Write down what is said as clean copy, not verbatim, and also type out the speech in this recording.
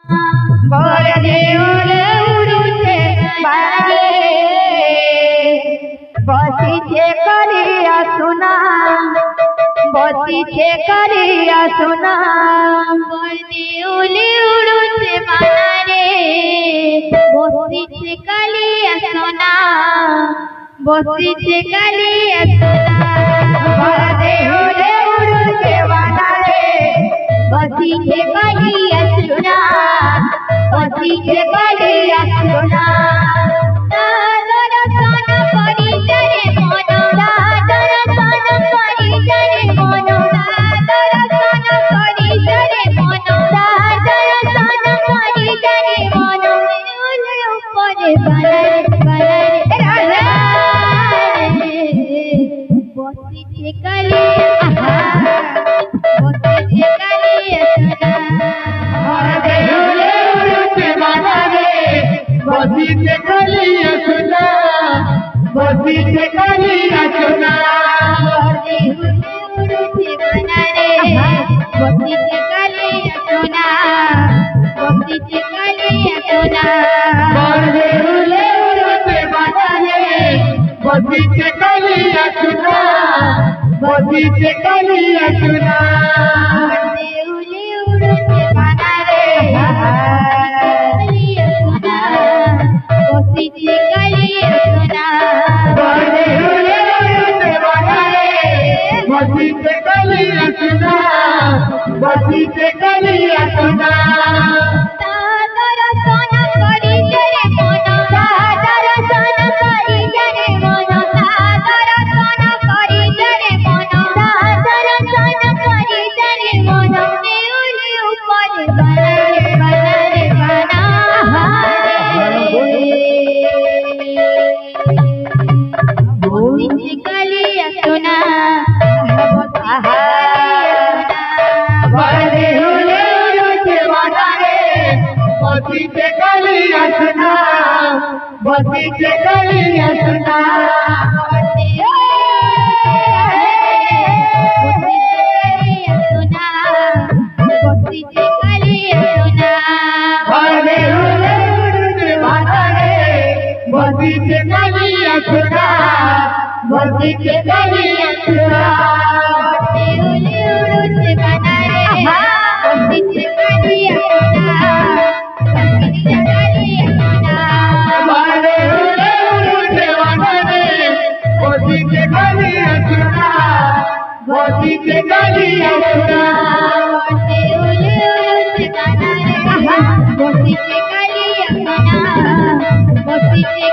বরদে উড়ে উড়ুছে বারে বসিছে করিয়া সোনা বসিছে করিয়া সোনা বরদে উড়ে উড়ুছে বারে বসিছে করিয়া সোনা বসিছে করিয়া সোনা বরদে উড়ে উড়ুছে বারে বসিছে করিয়া সোনা বসিছে করিয়া সোনা बसीते कलिया सुना बसीते कलिया सुना बसीते कलिया सुना बसीते कलिया सुना बरदे उले उड़ते बनाने बसीते कलिया सुना बसीते कलिया सुना बरदे उले उड़ते बनाने बसीते कलिया सुना बरदे उले उड़ते बनाने बसीते कलिया सुना बसीते कलिया सुना बसीते कलिया सुना बसीते कलिया सुना बसीते कलिया सुना बरदे उले उड़ते बनाने बसीते कलिया सुना बसीते कलिया सुना बरदे उले उड़ते बनाने बसीते कलिया सुना बसीते कलिया सुना बसीते कलिया सुना बसीते